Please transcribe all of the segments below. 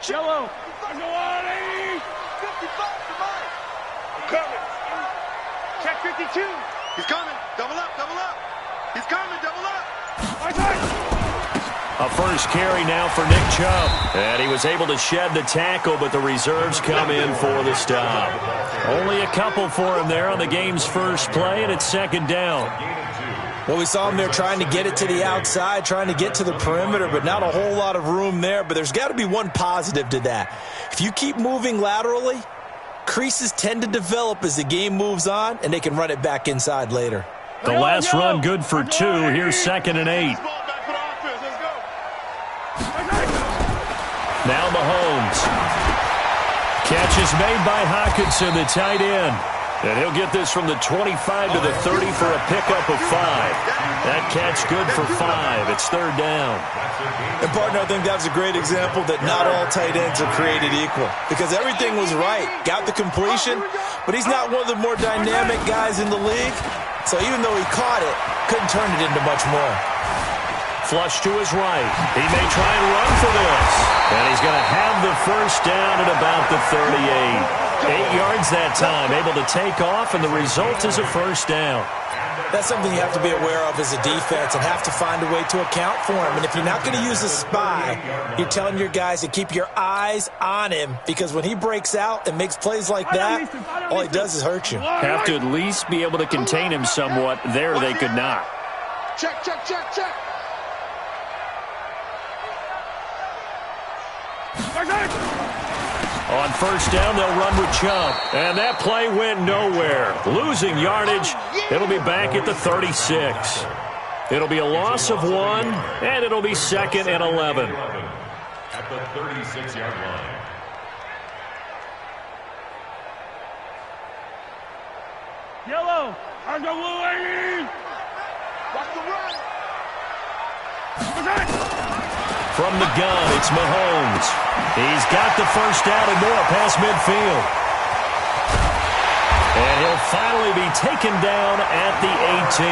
Yellow. I'm coming. Check 52. He's coming. Double up, double up. He's coming, double up. A first carry now for Nick Chubb. And he was able to shed the tackle, but the reserves come in for the stop. Only a couple for him there on the game's first play, and it's second down. Well, we saw him there trying to get it to the outside, trying to get to the perimeter, but not a whole lot of room there. But there's got to be one positive to that. If you keep moving laterally, creases tend to develop as the game moves on, and they can run it back inside later. The last run good for 2. Here's 2nd and 8. Now Mahomes. Catch is made by Hockenson, the tight end. And he'll get this from the 25 to the 30 for a pickup of 5. That catch good for 5. It's third down. And, partner, I think that's a great example that not all tight ends are created equal. Because everything was right. Got the completion, but he's not one of the more dynamic guys in the league. So even though he caught it, couldn't turn it into much more. Flush to his right. He may try and run for this. And he's going to have the first down at about the 38. 8 yards that time, able to take off, and the result is a first down. That's something you have to be aware of as a defense and have to find a way to account for him. And if you're not going to use a spy, you're telling your guys to keep your eyes on him, because when he breaks out and makes plays like that, all he does is hurt you. Have to at least be able to contain him somewhat. There they could not. Check, check, check, check. On first down, they'll run with Chubb. And that play went nowhere. Losing yardage. It'll be back at the 36. It'll be a loss of 1, and it'll be 2nd and 11. At the 36-yard line. Yellow. I'm the blue lady. Watch the run. From the gun, it's Mahomes. He's got the first down and more past midfield. And he'll finally be taken down at the 18.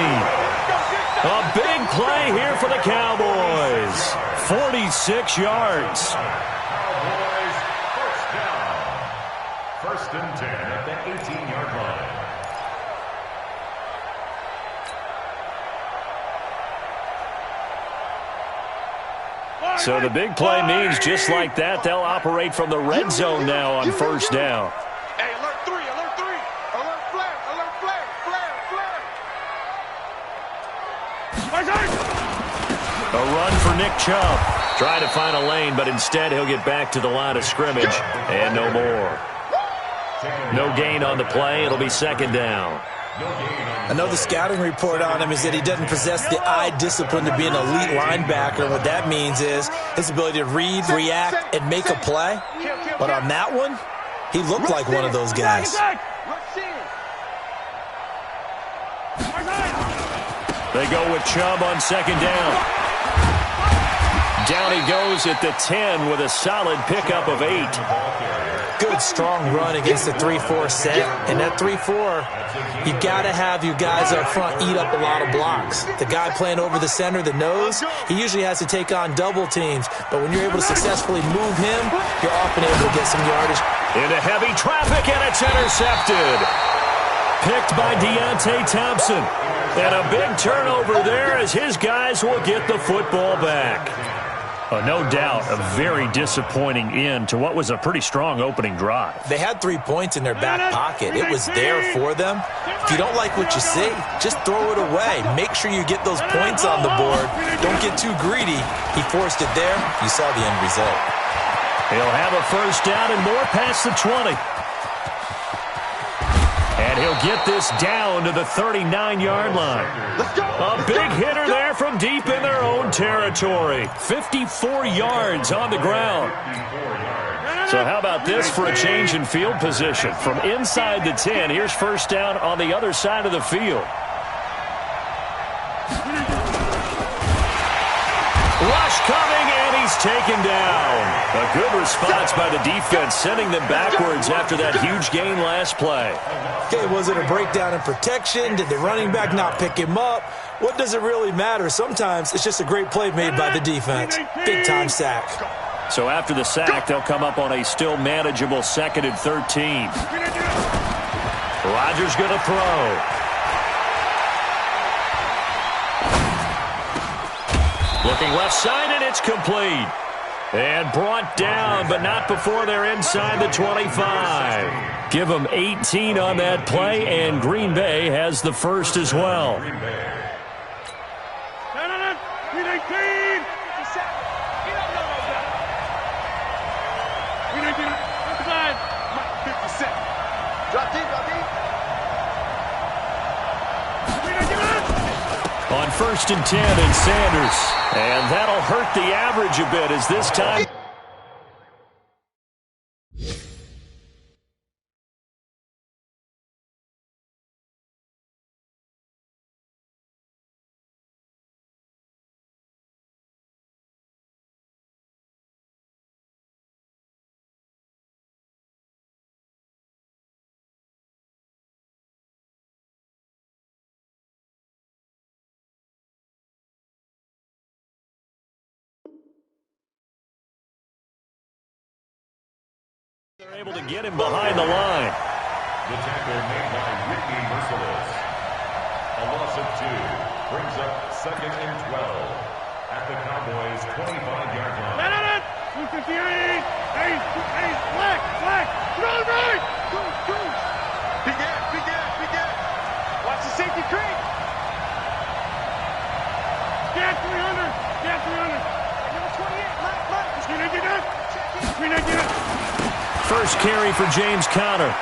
A big play here for the Cowboys. 46 yards. Cowboys first down. 1st and 10 at the 18-yard line. So the big play means just like that, they'll operate from the red zone now on first down. Hey, alert 3, alert 3. Alert flag, alert flag, flag, flag. A run for Nick Chubb. Trying to find a lane, but instead he'll get back to the line of scrimmage. And no more. No gain on the play. It'll be 2nd down. Another scouting report on him is that he doesn't possess the eye discipline to be an elite linebacker. What that means is his ability to read, react, and make a play. But on that one, he looked like one of those guys. They go with Chubb on 2nd down. Down he goes at the 10 with a solid pickup of 8. Good, strong run against the 3-4 set. And that 3-4, you got to have your guys up front eat up a lot of blocks. The guy playing over the center, the nose, he usually has to take on double teams. But when you're able to successfully move him, you're often able to get some yardage. Into heavy traffic, and it's intercepted. Picked by Deontay Thompson. And a big turnover there as his guys will get the football back. No doubt a very disappointing end to what was a pretty strong opening drive. They had 3 points in their back pocket. It was there for them. If you don't like what you see, just throw it away. Make sure you get those points on the board. Don't get too greedy. He forced it there. You saw the end result. He'll have a first down and more past the 20. And he'll get this down to the 39-yard line. A big hitter there from deep in their own territory. 54 yards on the ground. So how about this for a change in field position? From inside the 10, here's first down on the other side of the field. Rush coming, and he's taken down. A good response by the defense, sending them backwards after that huge gain last play. Okay, was it a breakdown in protection? Did the running back not pick him up? What does it really matter? Sometimes it's just a great play made by the defense. Big-time sack. So after the sack, they'll come up on a still manageable 2nd and 13. Rodgers going to throw. Looking left side, and it's complete. And brought down, but not before they're inside the 25. Give them 18 on that play, and Green Bay has the first as well. On 1st and 10, and Sanders. And that'll hurt the average a bit as this time. They're able to get him behind the line. The tackle made by Whitney Merciless. A loss of 2 brings up 2nd and 12 at the Cowboys' 25-yard line. 258. Hey, flag. Go right. Go. Big gap. Watch the safety creep. Gap 300. Number 28, left. Can I get it? First carry for James Conner.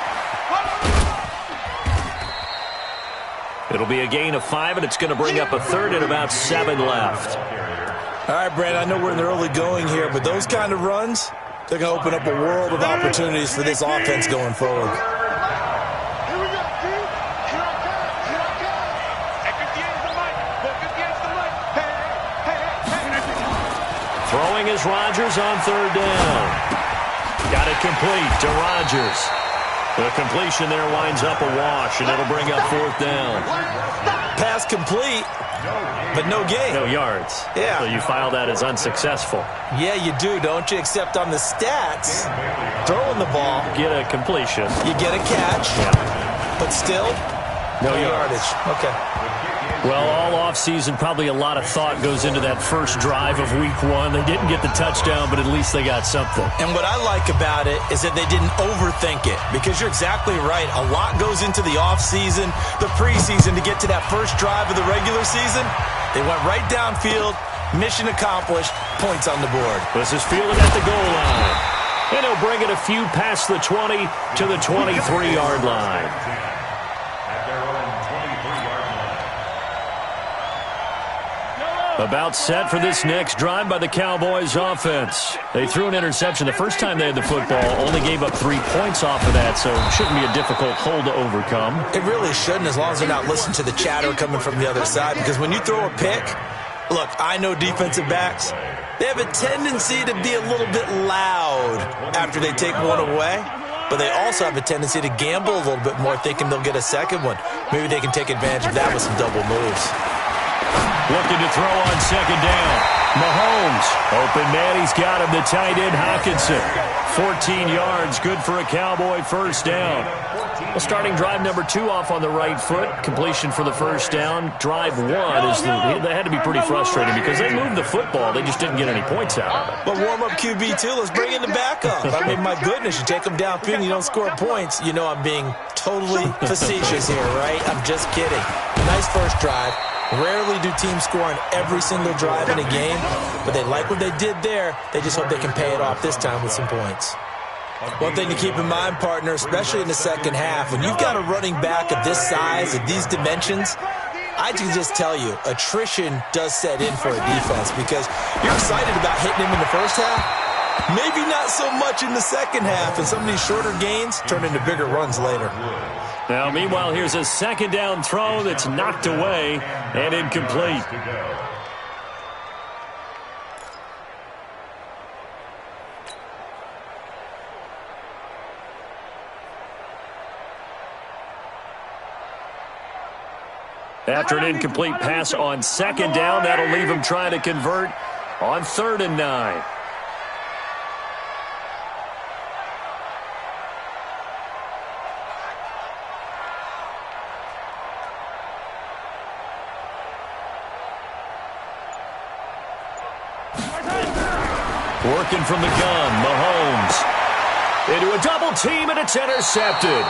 It'll be a gain of 5, and it's going to bring up a 3rd and about 7 left. All right, Brad, I know we're in the early going here, but those kind of runs, they're going to open up a world of opportunities for this offense going forward. Here we go, dude. Here I come. At 58 is the mic. 58 is the mic. Hey. Throwing is Rodgers on 3rd down. Got it complete to Rodgers. The completion there winds up a wash, and it'll bring up 4th down. Pass complete, but no gain. No yards. Yeah. So you file that as unsuccessful. Yeah, you do, don't you? Except on the stats, throwing the ball, Get a completion. you get a catch, but still, no yardage. Okay. Well, all offseason, probably a lot of thought goes into that first drive of Week 1. They didn't get the touchdown, but at least they got something. And what I like about it is that they didn't overthink it, because you're exactly right. A lot goes into the offseason, the preseason, to get to that first drive of the regular season. They went right downfield, mission accomplished, points on the board. This is fielded at the goal line. And he'll bring it a few past the 20 to the 23-yard line. About set for this next drive by the Cowboys offense. They threw an interception the first time they had the football, only gave up 3 points off of that, so it shouldn't be a difficult hole to overcome. It really shouldn't, as long as they're not listening to the chatter coming from the other side, because when you throw a pick, look, I know defensive backs, they have a tendency to be a little bit loud after they take one away, but they also have a tendency to gamble a little bit more, thinking they'll get a second one. Maybe they can take advantage of that with some double moves. Looking to throw on 2nd down. Mahomes. Open man, he's got him. The tight end, Hockenson. 14 yards, good for a Cowboy first down. Well, starting drive number 2 off on the right foot. Completion for the first down. Drive 1 that had to be pretty frustrating because they moved the football. They just didn't get any points out of it. But warm-up QB, too. Let's bring in the backup. I mean, my goodness, you take them downfield and you don't score points. You know I'm being totally facetious here, right? I'm just kidding. Nice first drive. Rarely do teams score on every single drive in a game, but they like what they did there. They just hope they can pay it off this time with some points. One thing to keep in mind, partner, especially in the second half, when you've got a running back of this size, of these dimensions, I can just tell you, attrition does set in for a defense because you're excited about hitting him in the first half, maybe not so much in the second half, and some of these shorter gains turn into bigger runs later. Now, meanwhile, here's a 2nd down throw that's knocked away and incomplete. After an incomplete pass on 2nd down, that'll leave him trying to convert on 3rd and 9. Working from the gun, Mahomes. Into a double team, and it's intercepted.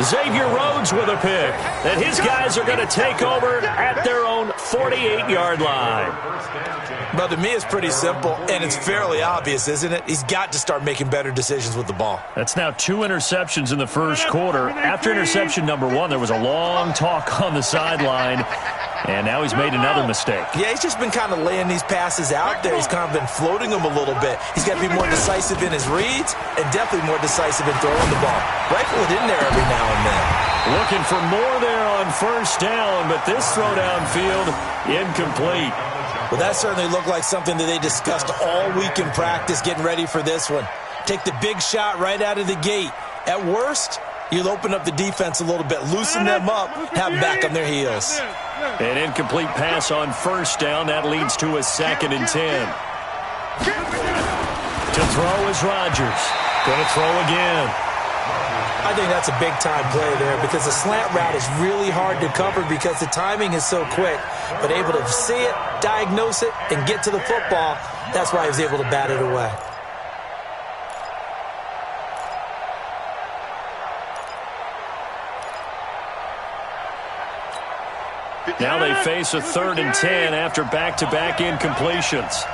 Xavier Rhodes with a pick. And his guys are going to take over at their own 48-yard line. Well, to me, it's pretty simple, and it's fairly obvious, isn't it? He's got to start making better decisions with the ball. That's now 2 interceptions in the first quarter. After interception number 1, there was a long talk on the sideline, and now he's made another mistake. Yeah, he's just been kind of laying these passes out there. He's kind of been floating them a little bit. He's got to be more decisive in his reads and definitely more decisive in throwing the ball. Rifle it in there every now and then. Looking for more there on first down, but this throw downfield incomplete. Well, that certainly looked like something that they discussed all week in practice getting ready for this one. Take the big shot right out of the gate. At worst, you'll open up the defense a little bit, loosen them up, have them back on their heels. An incomplete pass on first down. That leads to a 2nd and 10. To throw is Rodgers. Going to throw again. I think that's a big-time play there because the slant route is really hard to cover because the timing is so quick. But able to see it, diagnose it, and get to the football, that's why he was able to bat it away. Now they face a 3rd and 10 after back-to-back incompletions.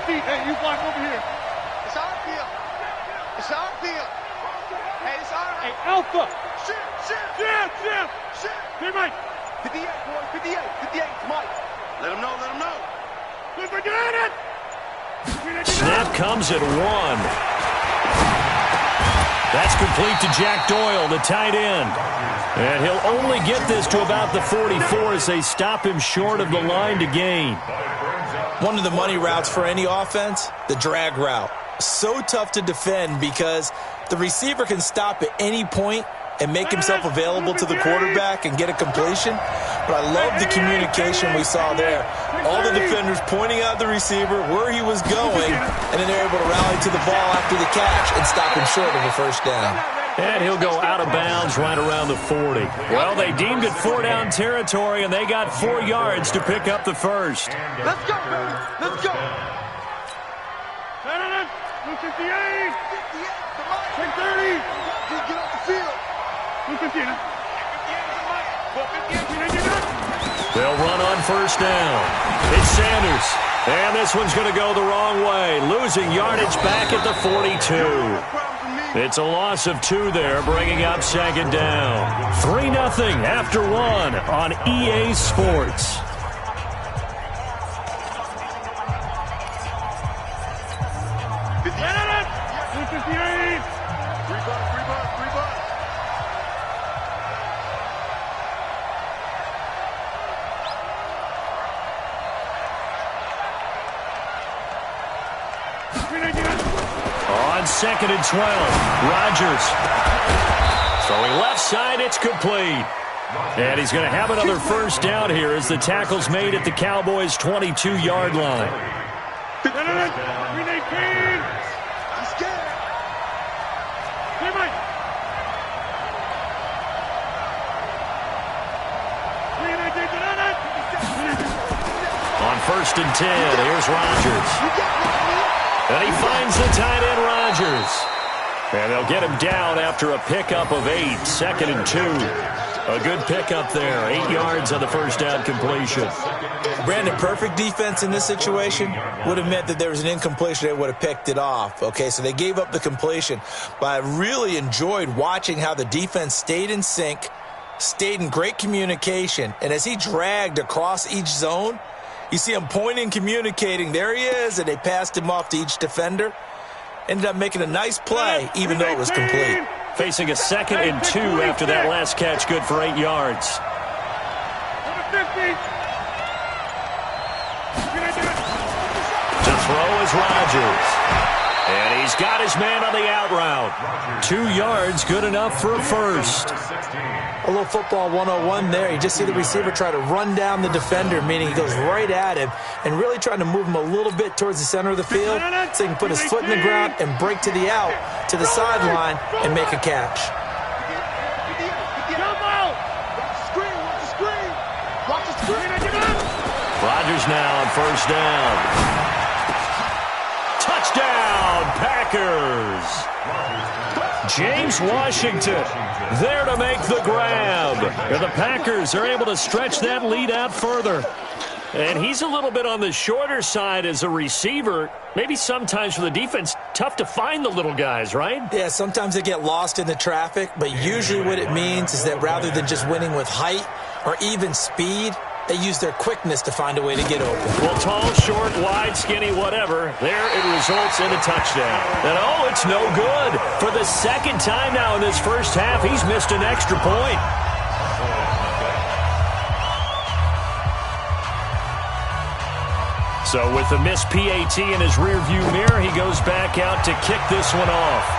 Hey, you block over here. It's our field. It's our field. Hey, it's our. Hey, Alpha. Shit. Hey, Mike. 58, boy. 58. Mike. Let him know. Look, we got it. Snap comes at 1. That's complete to Jack Doyle, the tight end. And he'll only get this to about the 44 as they stop him short of the line to gain. One of the money routes for any offense, the drag route. So tough to defend because the receiver can stop at any point and make himself available to the quarterback and get a completion. But I love the communication we saw there. All the defenders pointing out the receiver, where he was going, and then they're able to rally to the ball after the catch and stop him short of a first down. And he'll go out of bounds right around the 40. Well, they deemed it 4-down territory, and they got 4 yards to pick up the first. Let's go, baby. Let's go. 58. 10-30. Get off the field. They'll run on first down. It's Sanders. And this one's going to go the wrong way, losing yardage back at the 42. It's a loss of 2 there, bringing up 2nd down. 3-0 after 1 on EA Sports. On 2nd and 12, Rodgers. Throwing left side, it's complete. And he's going to have another first down here as the tackle's made at the Cowboys' 22-yard line. On 1st and 10, here's Rodgers. And he finds the tight end, Rodgers. And they'll get him down after a pickup of 8, 2nd and 2. A good pickup there, 8 yards on the first down completion. Brandon, perfect defense in this situation would have meant that there was an incompletion. They would have picked it off. Okay, so they gave up the completion. But I really enjoyed watching how the defense stayed in sync, stayed in great communication. And as he dragged across each zone, you see him pointing, communicating. There he is, and they passed him off to each defender. Ended up making a nice play, even though it was complete. Facing a 2nd and 2 after that last catch, good for 8 yards. To throw is Rodgers. And he's got his man on the out route. 2 yards, good enough for a first. A little football 101 there. You just see the receiver try to run down the defender, meaning he goes right at him and really trying to move him a little bit towards the center of the field so he can put his foot in the ground and break to the out, to the sideline, and make a catch. Rodgers now on first down. Touchdown, Packers. James Washington there to make the grab. And the Packers are able to stretch that lead out further. And he's a little bit on the shorter side as a receiver. Maybe sometimes for the defense, tough to find the little guys, right? Yeah, sometimes they get lost in the traffic, but usually what it means is that rather than just winning with height or even speed, they use their quickness to find a way to get open. Well, tall, short, wide, skinny, whatever, there it results in a touchdown. And, oh, it's no good. For the second time now in this first half, he's missed an extra point. So with the missed PAT in his rearview mirror, he goes back out to kick this one off.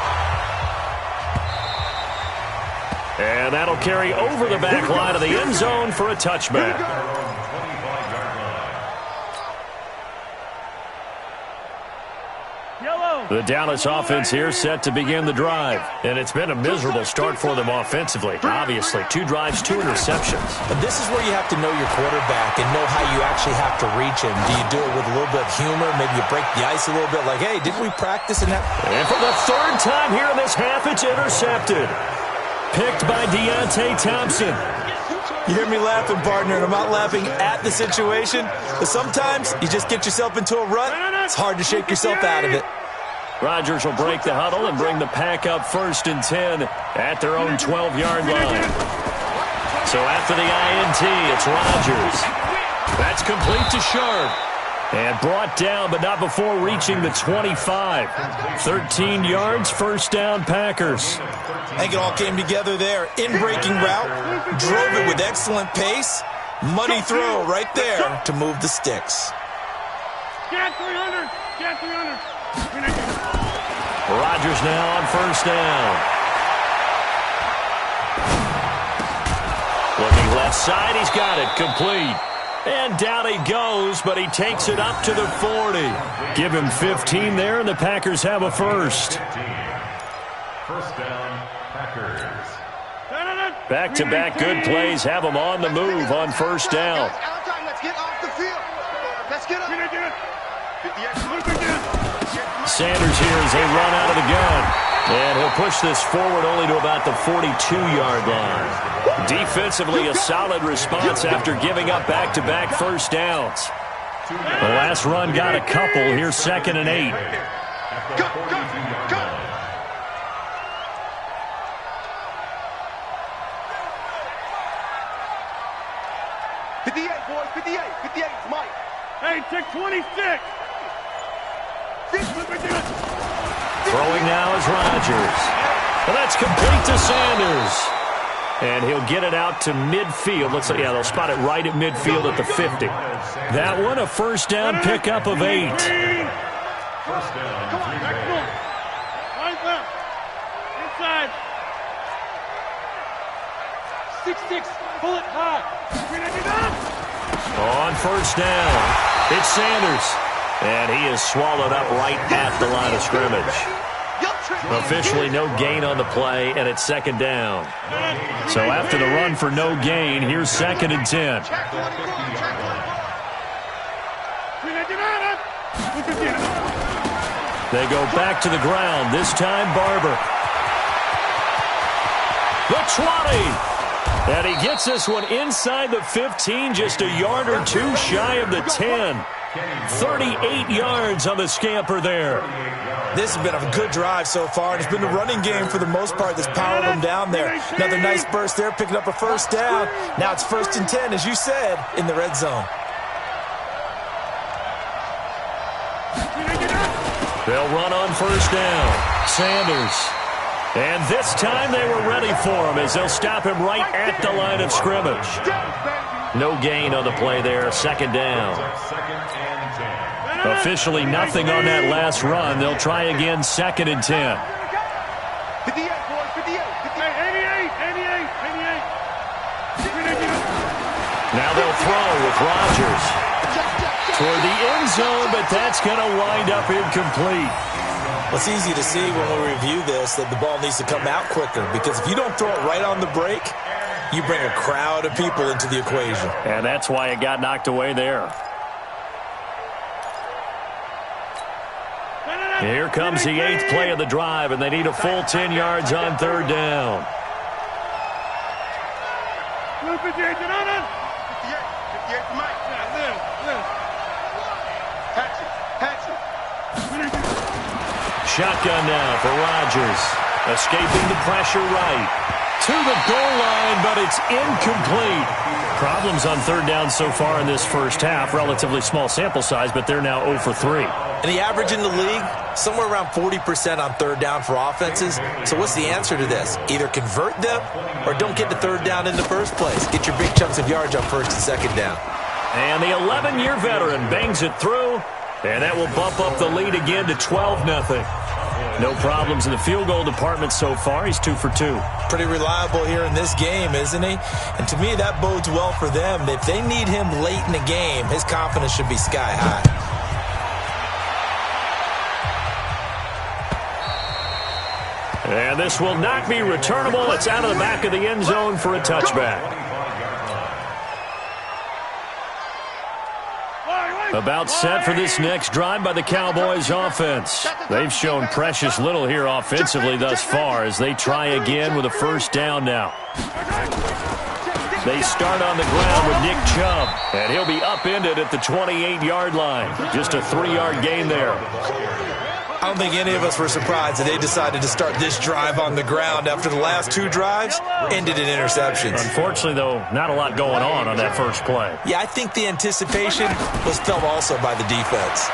And that'll carry over the back line of the end zone for a touchback. The Dallas offense here set to begin the drive. And it's been a miserable start for them offensively. Obviously, 2 drives, 2 interceptions. But this is where you have to know your quarterback and know how you actually have to reach him. Do you do it with a little bit of humor? Maybe you break the ice a little bit like, hey, didn't we practice in that? And for the 3rd time here in this half, it's intercepted. Picked by Deontay Thompson. You hear me laughing, partner, and I'm not laughing at the situation. But sometimes you just get yourself into a rut. It's hard to shake yourself out of it. Rodgers will break the huddle and bring the pack up 1st and 10 at their own 12-yard line. So after the INT, it's Rodgers. That's complete to Sharp. And brought down, but not before reaching the 25. 13 yards, first down, Packers. I think it all came together there. In-breaking route, drove it with excellent pace. Money throw right there to move the sticks. Get 300! Get 300! Rodgers now on first down. Looking left side, he's got it, complete. And down he goes, but he takes it up to the 40. Give him 15 there, and the Packers have a first. First down, Packers. Back-to-back good plays have them on the move on first down. Let's get off the field. Let's get up. Sanders here as they run out of the gun. And he'll push this forward only to about the 42-yard line. Defensively, a solid response after giving up back-to-back first downs. The last run got a couple. Here's 2nd and 8. Go. 58, boys, 58. 58, it's Mike. Hey, take 26. Throwing now is Rodgers. And that's complete to Sanders. And he'll get it out to midfield. Looks like, yeah, they'll spot it right at midfield at the 50. That one, a first down pickup of 8. First down, Come on, back north. Right left. Inside. 6-6. Pull it high. On first down, it's Sanders. And he is swallowed up right at the line of scrimmage. Officially no gain on the play, and it's 2nd down. So after the run for no gain, here's 2nd and 10. They go back to the ground, this time Barber. The 20. And he gets this one inside the 15, just a yard or 2 shy of the 10. 38 yards on the scamper there. This has been a good drive so far. It's been the running game for the most part that's powered them down there. Another nice burst there, picking up a first down. Now it's 1st and 10, as you said, in the red zone. They'll run on first down. Sanders. And this time they were ready for him as they'll stop him right at the line of scrimmage. No gain on the play there, 2nd down. 2nd and 10. Officially nothing on that last run. They'll try again, 2nd and 10. 58, boys, 58, 88. Now they'll throw with Rodgers toward the end zone, but that's going to wind up incomplete. Well, it's easy to see when we review this that the ball needs to come out quicker, because if you don't throw it right on the break, you bring a crowd of people into the equation. And that's why it got knocked away there. Here comes the 8th play of the drive, and they need a full 10 yards on 3rd down. 58 for Mike. Shotgun now for Rodgers. Escaping the pressure right. To the goal line, but it's incomplete. Problems on 3rd down so far in this first half. Relatively small sample size, but they're now 0 for 3. And the average in the league, somewhere around 40% on 3rd down for offenses. So what's the answer to this? Either convert them or don't get to 3rd down in the first place. Get your big chunks of yards on 1st and 2nd down. And the 11-year veteran bangs it through, and that will bump up the lead again to 12-0. No problems in the field goal department so far. He's 2 for 2. Pretty reliable here in this game, isn't he? And to me, that bodes well for them. If they need him late in the game, his confidence should be sky high. And this will not be returnable. It's out of the back of the end zone for a touchback. About set for this next drive by the Cowboys offense. They've shown precious little here offensively thus far as they try again with a 1st down now. They start on the ground with Nick Chubb, and he'll be upended at the 28-yard line. Just a 3-yard gain there. I don't think any of us were surprised that they decided to start this drive on the ground after the last 2 drives ended in interceptions. Unfortunately, though, not a lot going on that first play. Yeah, I think the anticipation was felt also by the defense.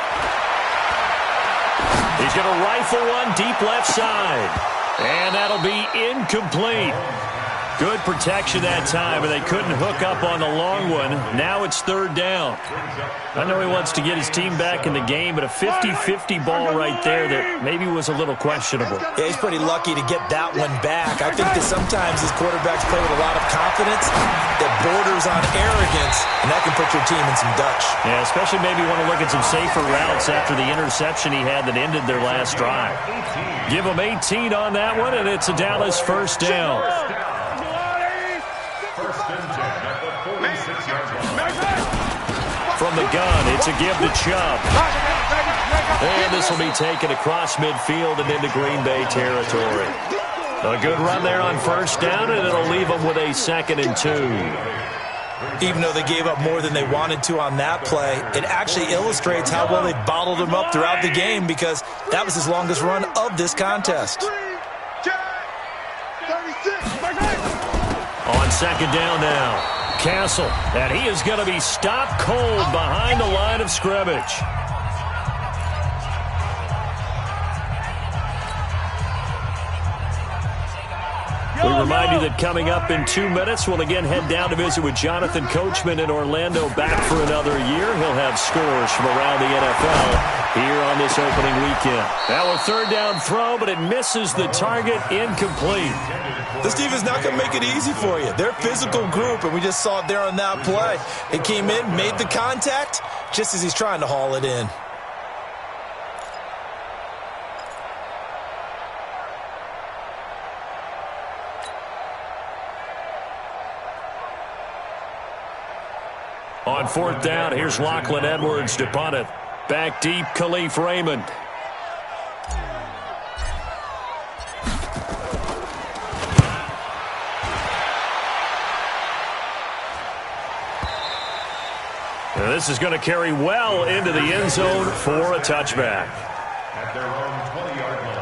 He's going to rifle one deep left side, and that'll be incomplete. Good protection that time, and they couldn't hook up on the long one. Now it's 3rd down. I know he wants to get his team back in the game, but a 50-50 ball right there that maybe was a little questionable. Yeah, he's pretty lucky to get that one back. I think that sometimes these quarterbacks play with a lot of confidence that borders on arrogance, and that can put your team in some Dutch. Yeah, especially maybe want to look at some safer routes after the interception he had that ended their last drive. Give him 18 on that one, and it's a Dallas 1st down. From the gun, it's a give to Chubb. And this will be taken across midfield and into Green Bay territory. A good run there on 1st down, and it'll leave them with a 2nd and 2. Even though they gave up more than they wanted to on that play, it actually illustrates how well they bottled him up throughout the game, because that was his longest run of this contest. On 2nd down now. Castle, and he is going to be stopped cold behind the line of scrimmage. We remind you that coming up in 2 minutes, we'll again head down to visit with Jonathan Coachman in Orlando, back for another year. He'll have scores from around the NFL here on this opening weekend. Now a 3rd down throw, but it misses the target, incomplete. This defense is not going to make it easy for you. They're a physical group, and we just saw it there on that play. It came in, made the contact, just as he's trying to haul it in. On 4th down, here's Lachlan Edwards to punt it. Back deep, Khalif Raymond. And this is going to carry well into the end zone for a touchback. At their own 20-yard line.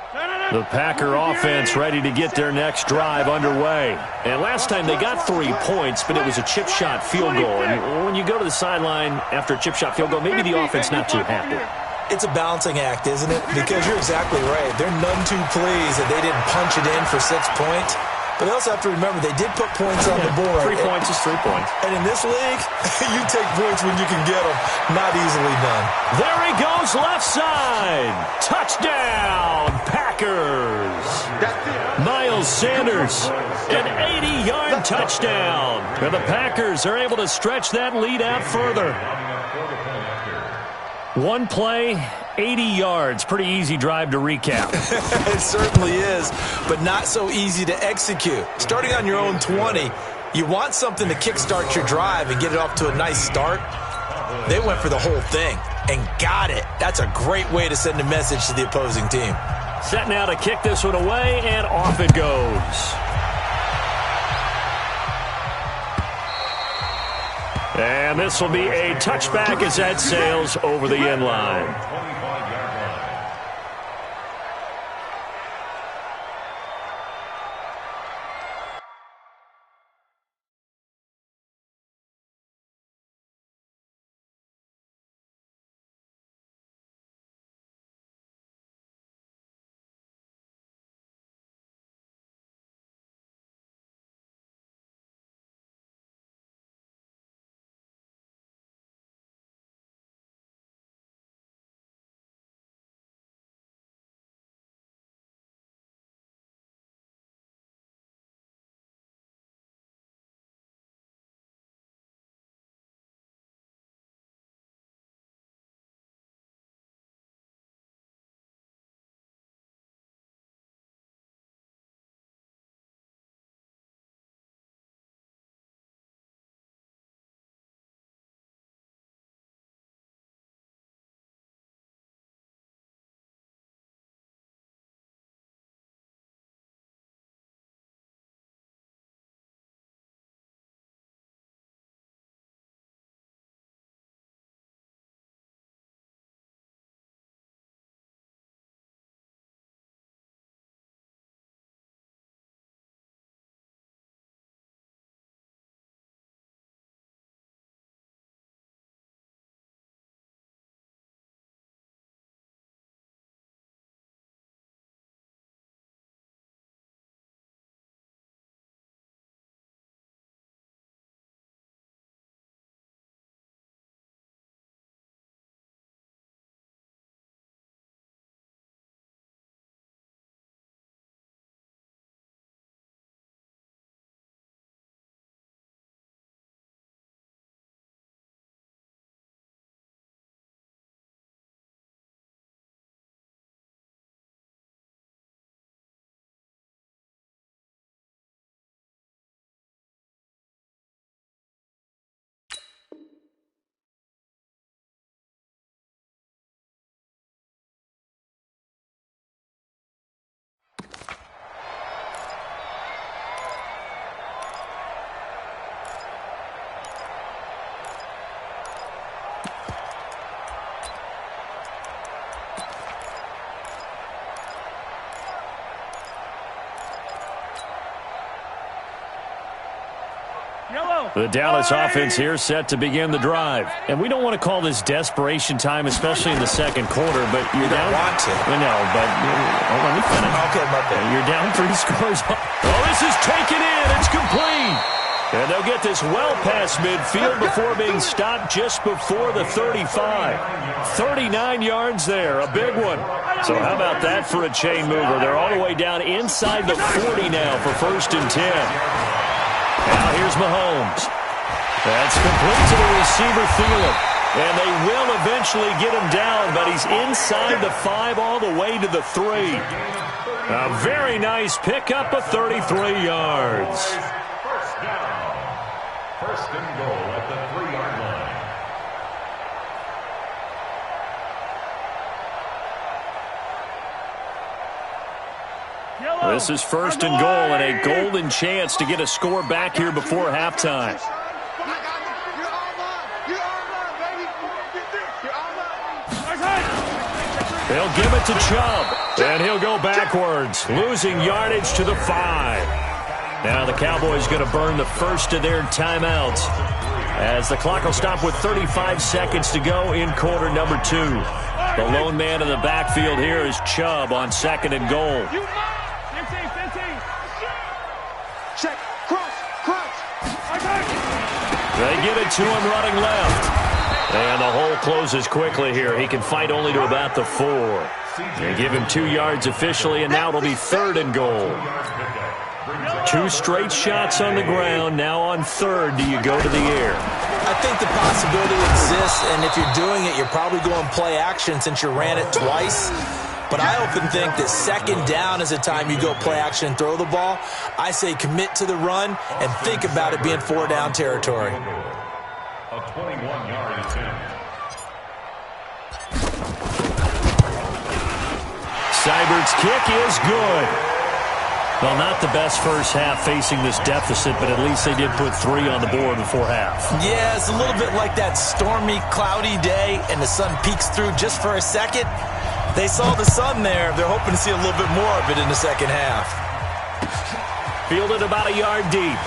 The Packer offense ready to get their next drive underway. And last time they got 3 points, but it was a chip shot field goal. And when you go to the sideline after a chip shot field goal, maybe the offense not too happy. It's a balancing act, isn't it? Because you're exactly right. They're none too pleased that they didn't punch it in for 6 points. But they also have to remember they did put points on the board. 3 points is 3 points. And in this league, you take points when you can get them. Not easily done. There he goes, left side. Touchdown, Packers. Miles Sanders, an 80-yard touchdown. And the Packers are able to stretch that lead out further. One play, 80 yards. Pretty easy drive to recap. It certainly is, but not so easy to execute. Starting on your own 20, you want something to kickstart your drive and get it off to a nice start. They went for the whole thing and got it. That's a great way to send a message to the opposing team. Set now to kick this one away, and off it goes. And this will be a touchback as that sails over the end line. The Dallas offense here set to begin the drive. And we don't want to call this desperation time, especially in the second quarter, but you're down. You don't want to. No, but let me finish. Okay, my bad. You're down 3 scores. Oh, this is taken in. It's complete. And they'll get this well past midfield before being stopped just before the 35. 39 yards there, a big one. So how about that for a chain mover? They're all the way down inside the 40 now for 1st and 10. Now here's Mahomes. That's complete to the receiver, Thielen. And they will eventually get him down, but he's inside the 5 all the way to the 3. A very nice pickup of 33 yards. First down. 1st and goal at the 3-yard line. This is 1st and goal and a golden chance to get a score back here before halftime. They'll give it to Chubb, and he'll go back backwards, losing yardage to the 5. Now the Cowboys going to burn the first of their timeouts as the clock will stop with 35 seconds to go in quarter number 2. The lone man in the backfield here is Chubb on 2nd and goal. Check, cross. They give it to him running left. And the hole closes quickly here. He can fight only to about the 4. They give him 2 yards officially, and now it'll be 3rd and goal. 2 straight shots on the ground. Now on 3rd, do you go to the air? I think the possibility exists, and if you're doing it, you're probably going play action since you ran it twice. But I often think that 2nd down is the time you go play action and throw the ball. I say commit to the run and think about it being 4 down territory. A 21-yard attempt. Seibert's kick is good. Well, not the best first half facing this deficit, but at least they did put 3 on the board before half. Yeah, it's a little bit like that stormy, cloudy day, and the sun peeks through just for a second. They saw the sun there. They're hoping to see a little bit more of it in the second half. Fielded about a yard deep.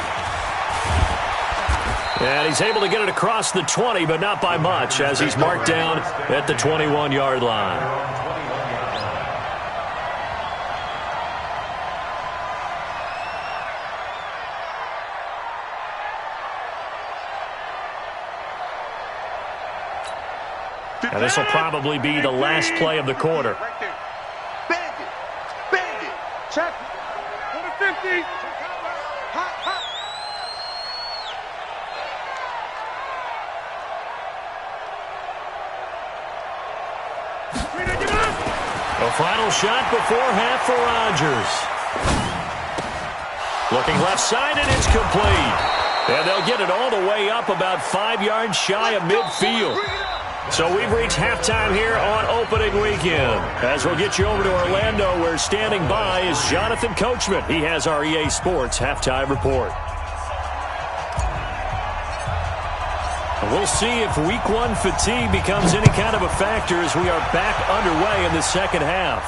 And he's able to get it across the 20, but not by much, as he's marked down at the 21-yard line. And this will probably be the last play of the quarter. Right there. Bandit. Check. Go to 50. Hot. The final shot before half for Rodgers. Looking left side, and it's complete. And they'll get it all the way up about 5 yards shy of midfield. So we've reached halftime here on opening weekend. As we'll get you over to Orlando, where standing by is Jonathan Coachman. He has our EA Sports halftime report. And we'll see if week 1 fatigue becomes any kind of a factor as we are back underway in the second half.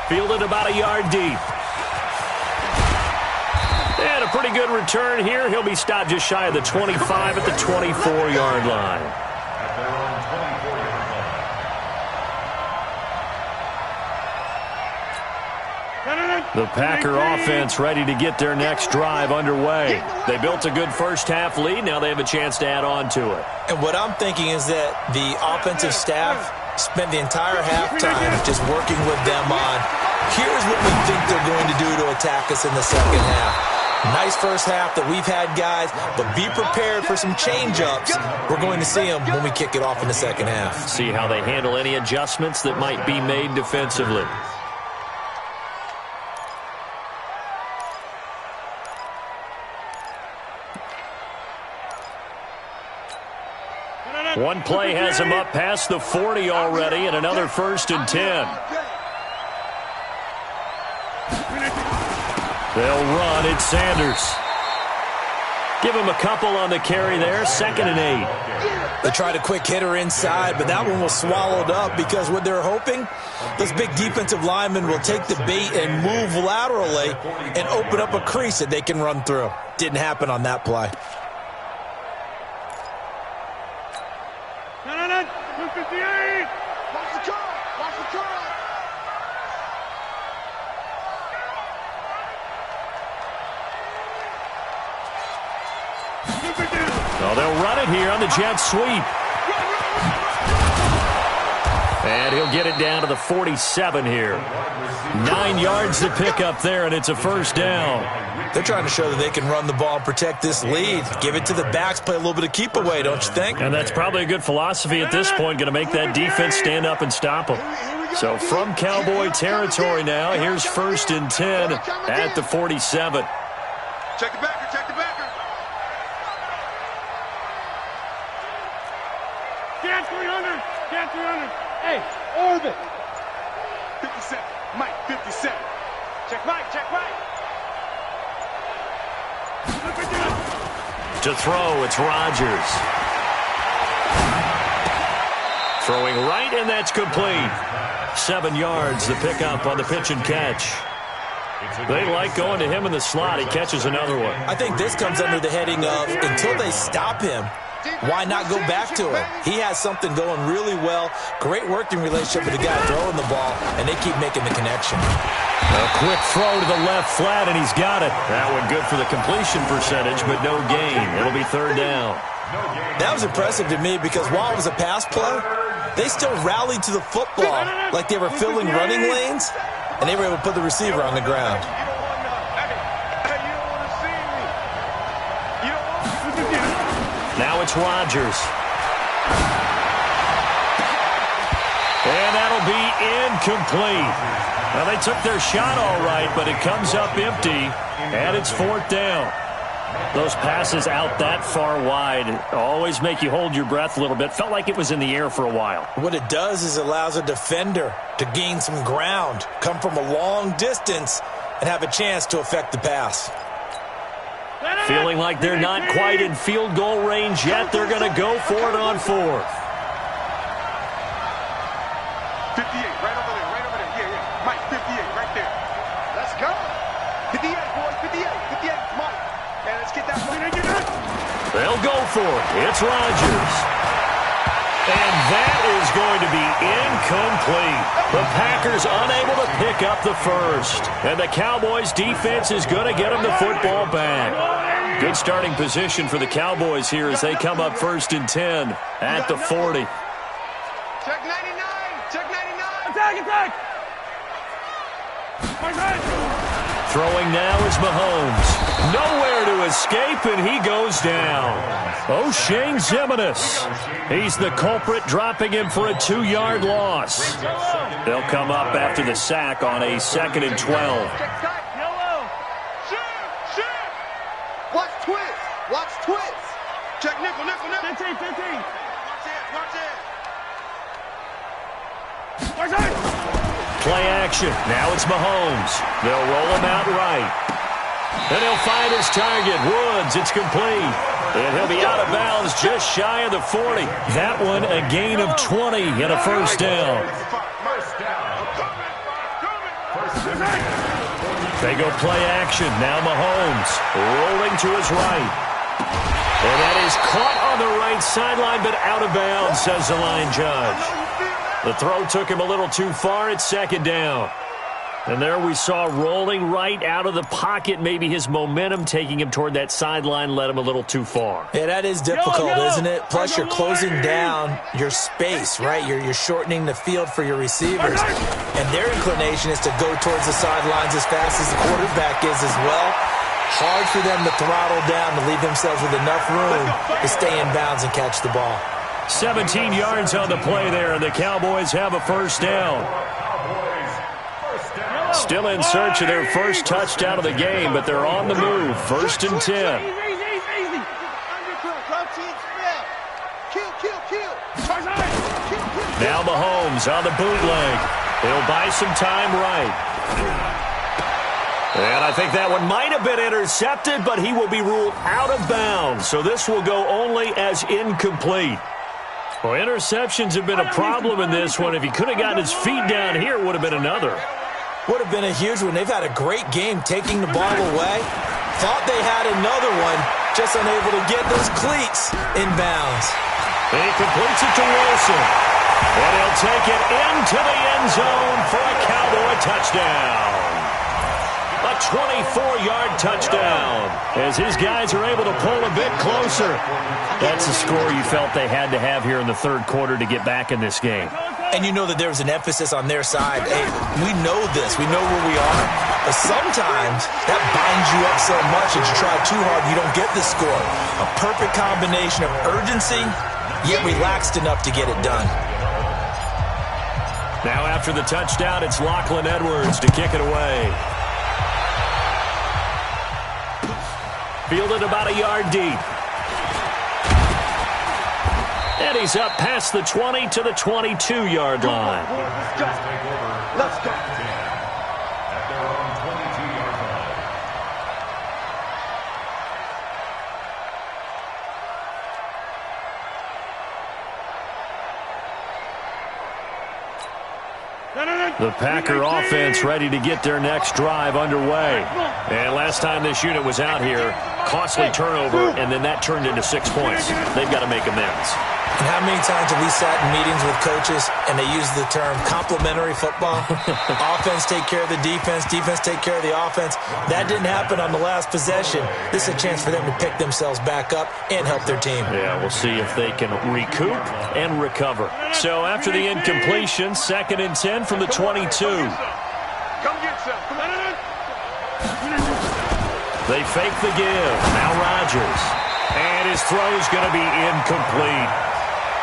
Fielded about a yard deep. And a pretty good return here. He'll be stopped just shy of the 25 at the 24-yard line. The Packer offense ready to get their next drive underway. They built a good first half lead. Now they have a chance to add on to it. And what I'm thinking is that the offensive staff spent the entire halftime just working with them on, here's what we think they're going to do to attack us in the second half. Nice first half that we've had, guys, but be prepared for some change-ups. We're going to see them when we kick it off in the second half. See how they handle any adjustments that might be made defensively. One play has him up past the 40 already, and another 1st and 10. They'll run. It's Sanders. Give him a couple on the carry there. 2nd and 8. They tried a quick hitter inside, but that one was swallowed up because what they're hoping, those big defensive linemen will take the bait and move laterally and open up a crease that they can run through. Didn't happen on that play. 258. Watch the curl. Oh, they'll run it here on the jet sweep. And he'll get it down to the 47 here. 9 yards to pick up there, and it's a 1st down. They're trying to show that they can run the ball and protect this lead. Give it to the backs, play a little bit of keep away, don't you think? And that's probably a good philosophy at this point, going to make that defense stand up and stop them. So from Cowboy territory now, here's 1st and 10 at the 47. Check the backer. Get 300. Hey, orbit. 57. Mike, 57. Check Mike. To throw, it's Rodgers. Throwing right, and that's complete. 7 yards, the pickup on the pitch and catch. They like going to him in the slot. He catches another one. I think this comes under the heading of until they stop him, why not go back to him? He has something going really well. Great working relationship with the guy throwing the ball, and they keep making the connection. A quick throw to the left flat, and he's got it. That one good for the completion percentage, but no gain. It'll be 3rd down. That was impressive to me because while it was a pass play, they still rallied to the football like they were filling running lanes, and they were able to put the receiver on the ground. Now it's Rodgers. And that'll be incomplete. Well, they took their shot all right, but it comes up empty, and it's 4th down. Those passes out that far wide always make you hold your breath a little bit. Felt like it was in the air for a while. What it does is it allows a defender to gain some ground, come from a long distance, and have a chance to affect the pass. Feeling like they're not quite in field goal range yet. They're going to go for it on 4th. 58, right over there. Yeah. Mike, 58, right there. Let's go. 58, boys, 58, Mike. And let's get that one. They'll go for it. It's Rodgers. And that is going to be incomplete. The Packers unable to pick up the first. And the Cowboys defense is going to get them the football back. Good starting position for the Cowboys here as they come up 1st and 10 at the 40. Check 99. Attack! Throwing now is Mahomes. Nowhere to escape, and he goes down. Chesnut84's. He's the culprit, dropping him for a 2-yard loss. They'll come up after the sack on a 2nd and 12. Watch twist. Check nickel. 15. Watch it. Play action. Now it's Mahomes. They'll roll him out right. And he'll find his target. Woods, it's complete. And he'll be out of bounds just shy of the 40. That one a gain of 20 and a 1st down. They go play action. Now Mahomes rolling to his right. And that is caught on the right sideline, but out of bounds, says the line judge. The throw took him a little too far. It's 2nd down. And there we saw rolling right out of the pocket. Maybe his momentum taking him toward that sideline led him a little too far. Yeah, that is difficult, isn't it? Plus, you're closing down your space, right? You're shortening the field for your receivers. And their inclination is to go towards the sidelines as fast as the quarterback is as well. Hard for them to throttle down to leave themselves with enough room to stay in bounds and catch the ball. 17 yards on the play there, and the Cowboys have a 1st down. Still in search of their first touchdown of the game, but they're on the move. 1st and 10. Now Mahomes on the bootleg. He'll buy some time right. And I think that one might have been intercepted, but he will be ruled out of bounds. So this will go only as incomplete. Well, interceptions have been a problem in this one. If he could have gotten his feet down here, it would have been another. Would have been a huge one. They've had a great game taking the ball away. Thought they had another one, just unable to get those cleats in bounds. And he completes it to Wilson. And he'll take it into the end zone for a Cowboy touchdown. A 24-yard touchdown as his guys are able to pull a bit closer. That's the score you felt they had to have here in the 3rd quarter to get back in this game. And you know that there was an emphasis on their side. Hey, we know this. We know where we are. But sometimes that binds you up so much that you try too hard, you don't get the score. A perfect combination of urgency, yet relaxed enough to get it done. Now after the touchdown, it's Lachlan Edwards to kick it away. Fielded about a yard deep. And he's up past the 20 to the 22-yard line. Let's go. At their own 22-yard line. The Packer offense ready to get their next drive underway. And last time this unit was out here, costly turnover, and then that turned into 6 points. They've got to make amends. And how many times have we sat in meetings with coaches and they use the term complementary football? Offense take care of the defense, defense take care of the offense. That didn't happen on the last possession. This is a chance for them to pick themselves back up and help their team. Yeah, we'll see if they can recoup and recover. So after the incompletion, 2nd and 10 from the 22. Come get some. Come on. They fake the give. Now Rodgers. And his throw is going to be incomplete.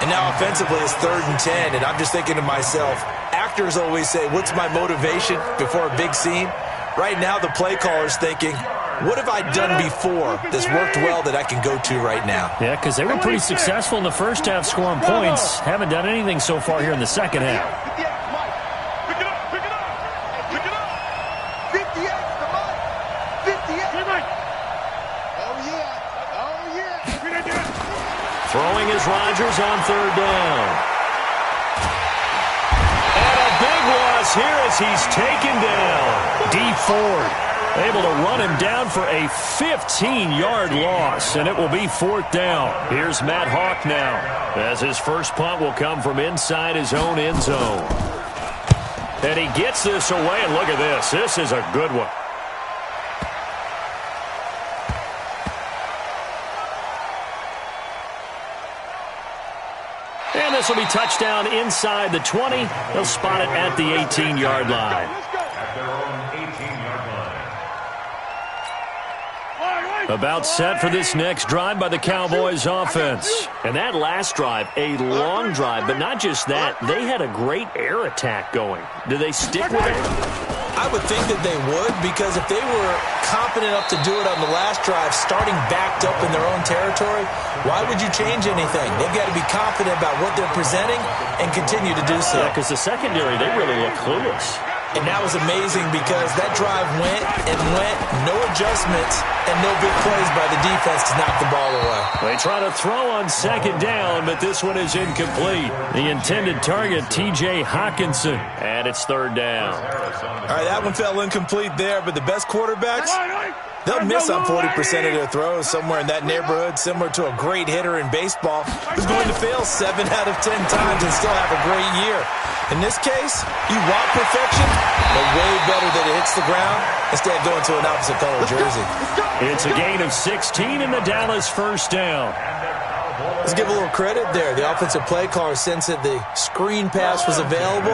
And now offensively it's 3rd and 10, and I'm just thinking to myself, actors always say, what's my motivation before a big scene? Right now the play caller's thinking, what have I done before that's worked well that I can go to right now? Yeah, because they were pretty successful in the first half scoring points. Haven't done anything so far here in the second half. Pick it up. Pick it up. 58. Come on. 58. Oh, yeah. Throwing is Rodgers on 3rd down. And a big loss here as he's taken down. D. Ford able to run him down for a 15-yard loss, and it will be 4th down. Here's Matt Hawk now, as his first punt will come from inside his own end zone. And he gets this away, and look at this. This is a good one. And this will be touchdown inside the 20. They'll spot it at the 18-yard line. At their own 18-yard line. About set for this next drive by the Cowboys offense. And that last drive, a long drive, but not just that. They had a great air attack going. Do they stick with it? I would think that they would, because if they were confident enough to do it on the last drive, starting backed up in their own territory, why would you change anything? They've got to be confident about what they're presenting and continue to do so. Yeah, because the secondary, they really look clueless. And that was amazing because that drive went and went, no adjustments, and no big plays by the defense to knock the ball away. They try to throw on 2nd down, but this one is incomplete. The intended target, T.J. Hawkinson, and it's 3rd down. All right, that one fell incomplete there, but the best quarterbacks, they'll miss on 40% of their throws, somewhere in that neighborhood, similar to a great hitter in baseball who's going to fail 7 out of 10 times and still have a great year. In this case, you want perfection, but way better that it hits the ground instead of going to an opposite color jersey. It's a gain of 16 in the Dallas 1st down. Let's give a little credit there. The offensive play caller sensed that the screen pass was available.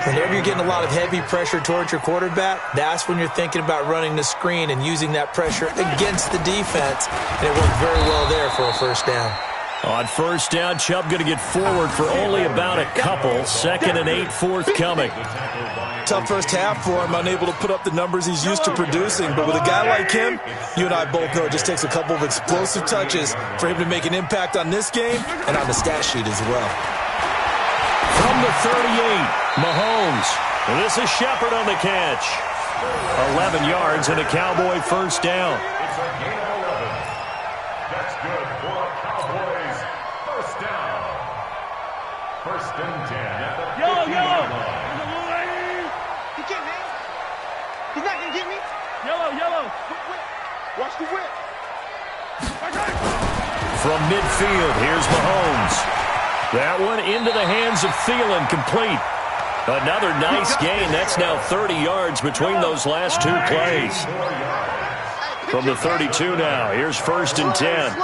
Whenever you're getting a lot of heavy pressure towards your quarterback, that's when you're thinking about running the screen and using that pressure against the defense. And it worked very well there for a 1st down. On 1st down, Chubb going to get forward for only about a couple. 2nd and 8 forthcoming. Tough first half for him, unable to put up the numbers he's used to producing. But with a guy like him, you and I both know it just takes a couple of explosive touches for him to make an impact on this game and on the stat sheet as well. From the 38, Mahomes. And this is Shepard on the catch. 11 yards and a Cowboy 1st down. It's a gain of 11. That's good for a Cowboys 1st down. 1st and 10 at the 15-yard line. He can't hang. He's not going to get me. Yellow. Watch the whip. From midfield, here's Mahomes. That one into the hands of Thielen, complete. Another nice gain. That's now 30 yards between those last 2 plays. From the 32 now, here's 1st and 10.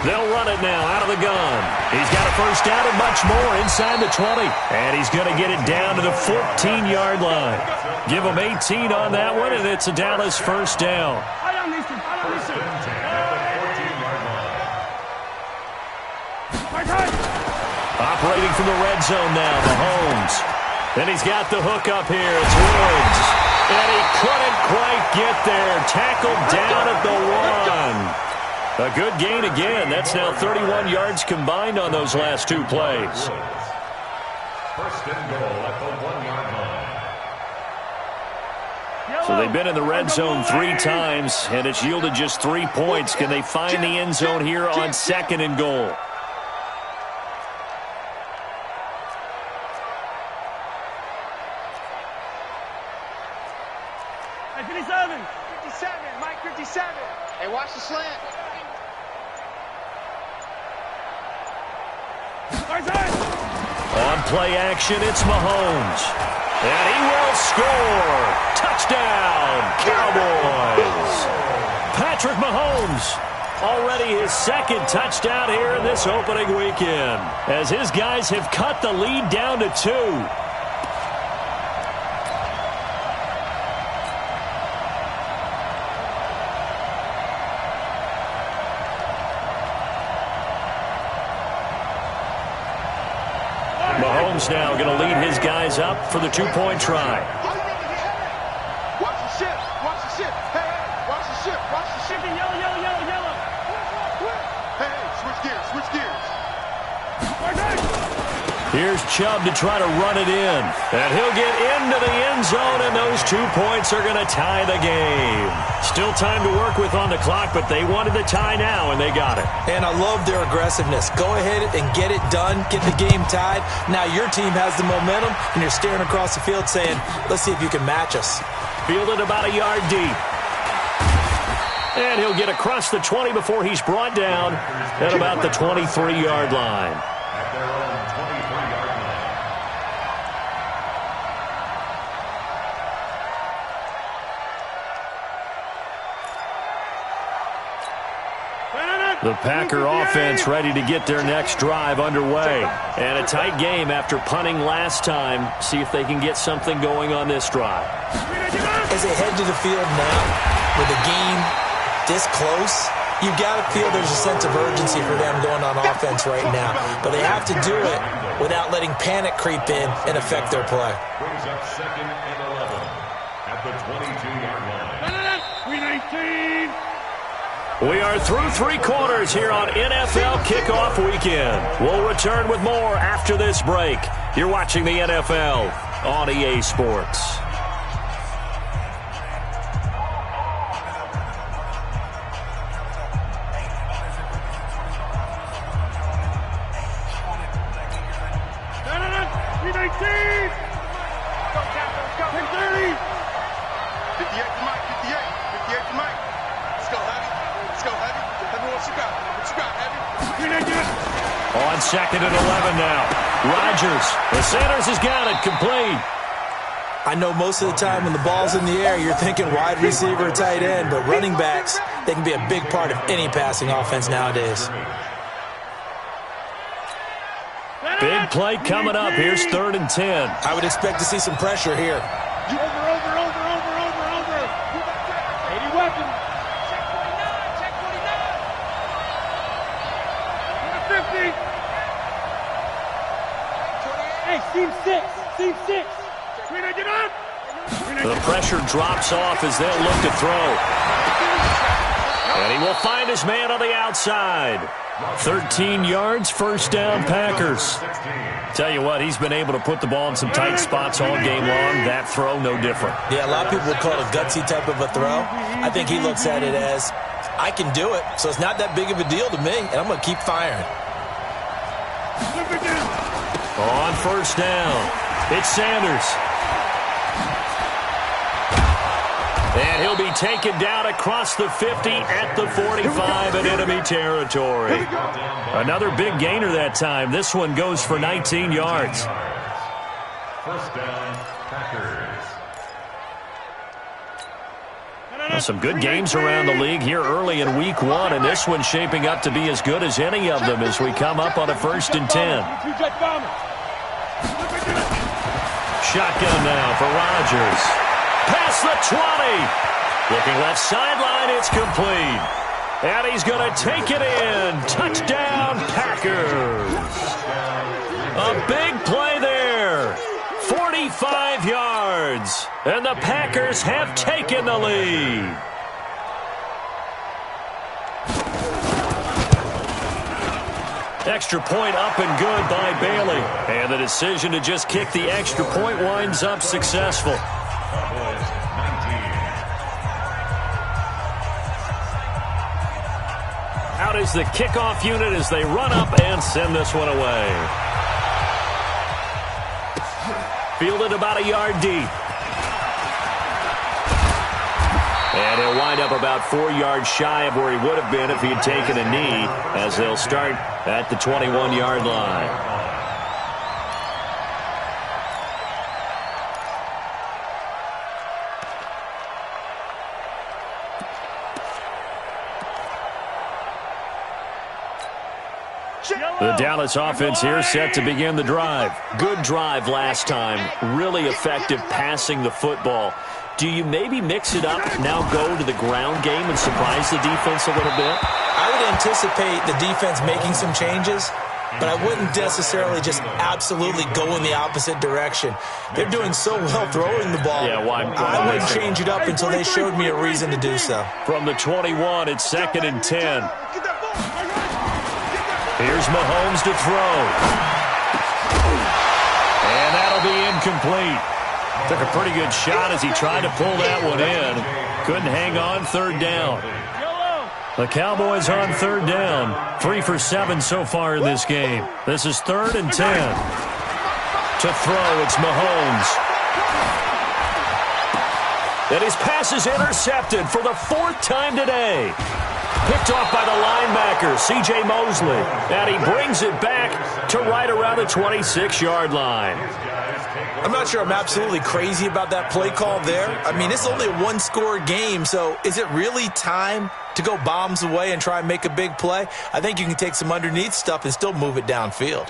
They'll run it now out of the gun. He's got a 1st down and much more inside the 20. And he's going to get it down to the 14-yard line. Give him 18 on that one, and it's a Dallas 1st down. Operating from the red zone now, Mahomes. And he's got the hook up here. It's Woods. And he couldn't quite get there. Tackled down at the 1. A good gain again. That's now 31 yards combined on those last 2 plays. 1st and goal at the 1-yard line. So they've been in the red zone 3 times, and it's yielded just 3 points. Can they find the end zone here on 2nd and goal? Hey, 57. 57, Mike 57. Hey, watch the slant. On play action, it's Mahomes. And he will score. Touchdown, Cowboys. Patrick Mahomes, already his second touchdown here in this opening weekend, as his guys have cut the lead down to 2. Mahomes now going to lead his guys up for the 2-point try. Watch the ship. Watch the ship. Hey, watch the ship. Watch the ship. Yellow. Hey, switch gears. Switch gears. Here's Chubb to try to run it in. And he'll get into the end zone, and those 2 points are going to tie the game. Still time to work with on the clock, but they wanted the tie now, and they got it. And I love their aggressiveness. Go ahead and get it done. Get the game tied. Now your team has the momentum, and you're staring across the field saying, let's see if you can match us. Fielded about a yard deep. And he'll get across the 20 before he's brought down at about the 23-yard line. At their own 23-yard line. The Packer offense ready to get their next drive underway. And a tight game after punting last time. See if they can get something going on this drive. As they head to the field now, with the game this close, you've got to feel there's a sense of urgency for them going on offense right now. But they have to do it without letting panic creep in and affect their play. Brings up 2nd and 11 at the 22-yard line. 319. We are through 3 quarters here on NFL Kickoff Weekend. We'll return with more after this break. You're watching the NFL on EA Sports. On 2nd and 11 now. Rodgers. The Sanders has got it complete. I know most of the time when the ball's in the air, you're thinking wide receiver, tight end, but running backs, they can be a big part of any passing offense nowadays. Big play coming up. Here's 3rd and 10. I would expect to see some pressure here. Over. 80 weapons. Check 49. 50. Hey, seam 6. The pressure drops off as they'll look to throw. And he will find his man on the outside. 13 yards, first down, Packers. Tell you what, he's been able to put the ball in some tight spots all game long. That throw, no different. Yeah, a lot of people would call it a gutsy type of a throw. I think he looks at it as, I can do it, so it's not that big of a deal to me, and I'm going to keep firing. On first down, it's Sanders. And he'll be taken down across the 50 at the 45 in enemy territory. Another big gainer that time. This one goes for 19 yards. First down, Packers. Well, some good games around the league here early in week 1, and this one's shaping up to be as good as any of them as we come up on a 1st and 10. Shotgun now for Rodgers. Past the 20. Looking left sideline, it's complete. And he's going to take it in. Touchdown, Packers. A big play there. 45 yards. And the Packers have taken the lead. Extra point up and good by Bailey. And the decision to just kick the extra point winds up successful. Out is the kickoff unit as they run up and send this one away. Fielded about a yard deep. And he'll wind up about 4 yards shy of where he would have been if he had taken a knee, as they'll start at the 21-yard line. The Dallas offense here set to begin the drive. Good drive last time. Really effective passing the football. Do you maybe mix it up, now go to the ground game and surprise the defense a little bit? I would anticipate the defense making some changes, but I wouldn't necessarily just absolutely go in the opposite direction. They're doing so well throwing the ball. Yeah, I wouldn't change it up until they showed me a reason to do so. From the 21, it's 2nd and 10. Here's Mahomes to throw. And that'll be incomplete. Took a pretty good shot as he tried to pull that one in. Couldn't hang on, 3rd down. The Cowboys on 3rd down. 3 for 7 so far in this game. This is 3rd and 10. To throw, it's Mahomes. And his pass is intercepted for the 4th time today. Picked off by the linebacker, C.J. Mosley. And he brings it back to right around the 26-yard line. I'm not sure I'm absolutely crazy about that play call there. I mean, it's only a one-score game, so is it really time to go bombs away and try and make a big play? I think you can take some underneath stuff and still move it downfield.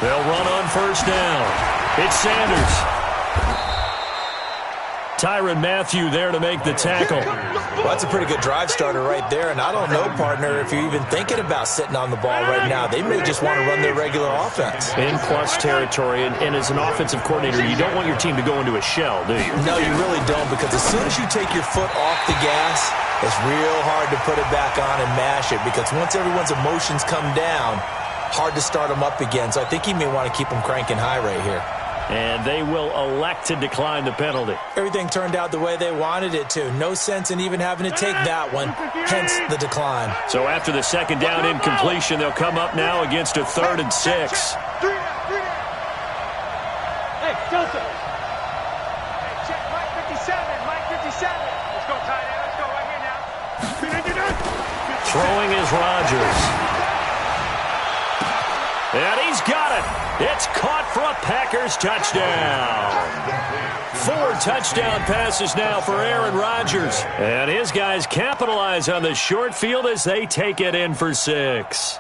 They'll run on 1st down. It's Sanders. Tyrann Mathieu there to make the tackle. Well, that's a pretty good drive starter right there. And I don't know, partner, if you're even thinking about sitting on the ball right now. They may just want to run their regular offense. In plus territory. And as an offensive coordinator, you don't want your team to go into a shell, do you? No, you really don't, because as soon as you take your foot off the gas, it's real hard to put it back on and mash it, because once everyone's emotions come down, hard to start them up again. So I think he may want to keep them cranking high right here. And they will elect to decline the penalty. Everything turned out the way they wanted it to. No sense in even having to take that one, hence the decline. So after the 2nd down incompletion, they'll come up now against a 3rd and 6. Hey, Delta. Hey, check Mike 57. Mike 57. Let's go, tight end. Let's go right here now. Throwing is Rodgers. And he's got it. It's caught for a Packers touchdown. 4 touchdown passes now for Aaron Rodgers. And his guys capitalize on the short field as they take it in for 6.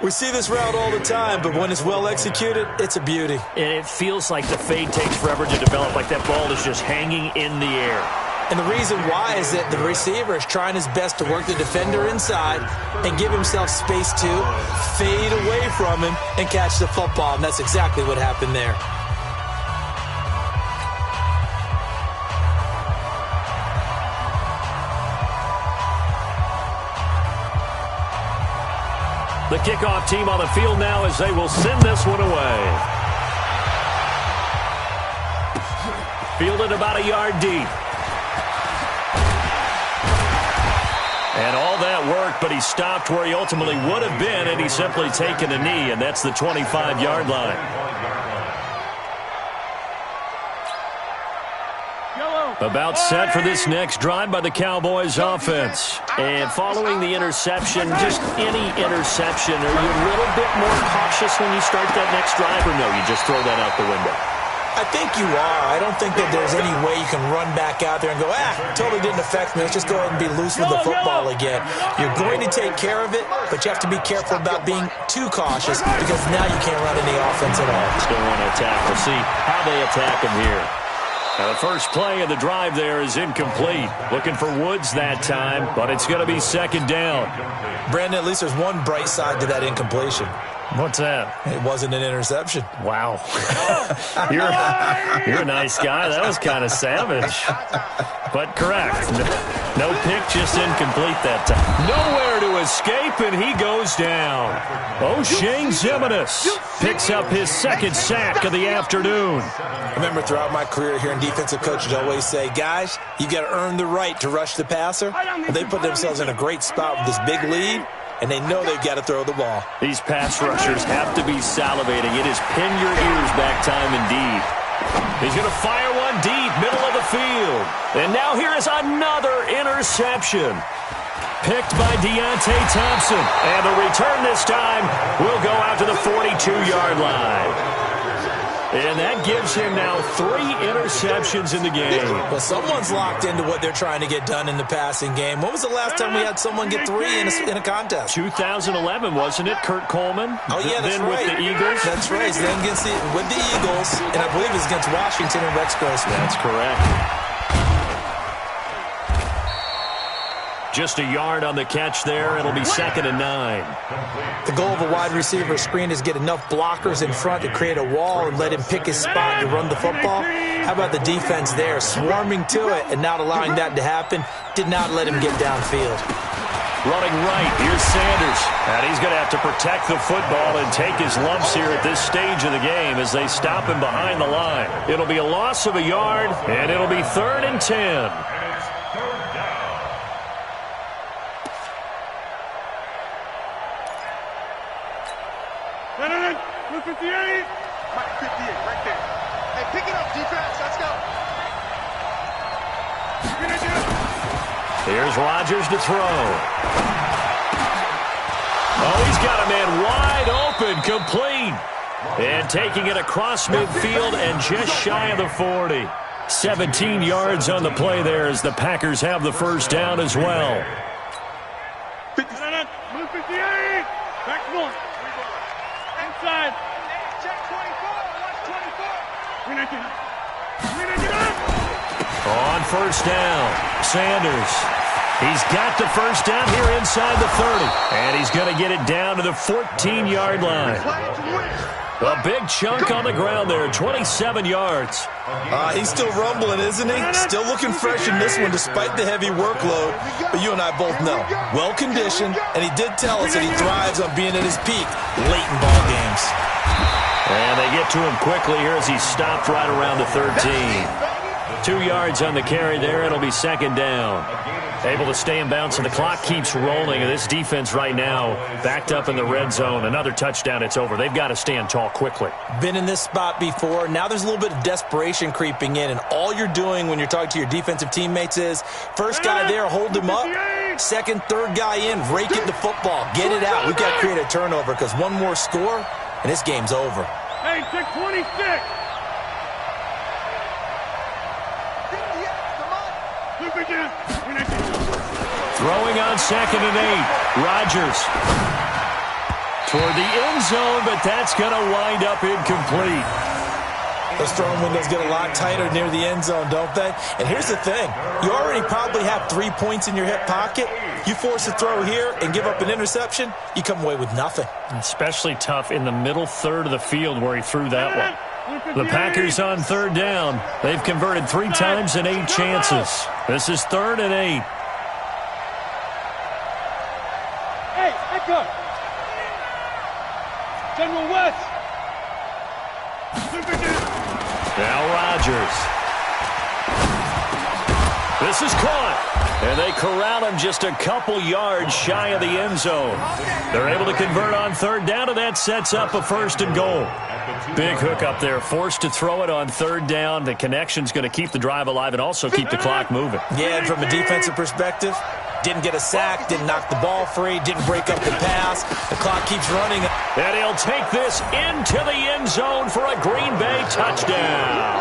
We see this route all the time, but when it's well executed, it's a beauty. And it feels like the fade takes forever to develop, like that ball is just hanging in the air. And the reason why is that the receiver is trying his best to work the defender inside and give himself space to fade away from him and catch the football. And that's exactly what happened there. The kickoff team on the field now as they will send this one away. Fielded about a yard deep. And all that work, but he stopped where he ultimately would have been, and he's simply taken a knee, and that's the 25-yard line. About set for this next drive by the Cowboys offense. And following the interception, just any interception, are you a little bit more cautious when you start that next drive, or no, you just throw that out the window? I think you are. I don't think that there's any way you can run back out there and go, totally didn't affect me. Let's just go ahead and be loose with the football again. You're going to take care of it, but you have to be careful about being too cautious, because now you can't run any offense at all. Still want to attack. We'll see how they attack him here. Now the first play of the drive there is incomplete. Looking for Woods that time, but it's going to be 2nd down. Brandon, at least there's one bright side to that incompletion. What's that? It wasn't an interception. Wow. You're a nice guy. That was kind of savage. But correct. No pick, just incomplete that time. Nowhere to to escape, and he goes down. O'Shane Ximines picks up his second sack of the afternoon. I remember throughout my career hearing defensive coaches always say, guys, you got to earn the right to rush the passer. And they put themselves in a great spot with this big lead, and they know they've got to throw the ball. These pass rushers have to be salivating. It is pin your ears back time indeed. He's going to fire one deep, middle of the field. And now here is another interception. Picked by Deontay Thompson. And the return this time will go out to the 42-yard line. And that gives him now 3 interceptions in the game. Well, someone's locked into what they're trying to get done in the passing game. When was the last time we had someone get 3 in a contest? 2011, wasn't it, Kurt Coleman? Oh, yeah, that's then right. With the Eagles? That's right. Then with the Eagles, and I believe it's against Washington and Rex Grossman. That's correct. Just a yard on the catch there. It'll be 2nd and 9. The goal of a wide receiver screen is get enough blockers in front to create a wall and let him pick his spot to run the football. How about the defense there, swarming to it and not allowing that to happen? Did not let him get downfield. Running right, here's Sanders. And he's going to have to protect the football and take his lumps here at this stage of the game as they stop him behind the line. It'll be a loss of a yard, and it'll be 3rd and 10. Mike 58 right there. Hey, pick it up, defense. Let's go. Here's Rodgers to throw. Oh, he's got a man wide open, complete. And taking it across midfield and just shy of the 40. 17 yards on the play there as the Packers have the first down as well. 58. Back one. Inside. Check 24. Watch 24. On first down, Sanders. He's got the first down here inside the 30. And he's going to get it down to the 14-yard line. A big chunk on the ground there, 27 yards. He's still rumbling, isn't he? Still looking fresh in this one despite the heavy workload. But you and I both know, well-conditioned, and he did tell us that he thrives on being at his peak late in ball games. And they get to him quickly here as he stopped right around the 13. 2 yards on the carry there. It'll be 2nd down. Able to stay in bounds, and the clock keeps rolling. And this defense right now backed up in the red zone. Another touchdown, it's over. They've got to stand tall quickly. Been in this spot before. Now there's a little bit of desperation creeping in, and all you're doing when you're talking to your defensive teammates is first guy there, hold him up. Second, third guy in, rake it the football. Get it out. We've got to create a turnover because one more score, and this game's over. Hey, check 26. Throwing on 2nd and 8. Rodgers toward the end zone, but that's going to wind up incomplete. Those throwing windows get a lot tighter near the end zone, don't they? And here's the thing. You already probably have 3 points in your hip pocket. You force a throw here and give up an interception, you come away with nothing. Especially tough in the middle third of the field where he threw that one. The Packers on 3rd down. They've converted 3 times in 8 chances. This is 3rd and 8. Hey, Echo. General West. Now Rodgers. This is caught. And they corral him just a couple yards shy of the end zone. They're able to convert on 3rd down, and that sets up a 1st and goal. Big hook up there, forced to throw it on 3rd down. The connection's going to keep the drive alive and also keep the clock moving. Yeah, and from a defensive perspective, didn't get a sack, didn't knock the ball free, didn't break up the pass. The clock keeps running. And he'll take this into the end zone for a Green Bay touchdown.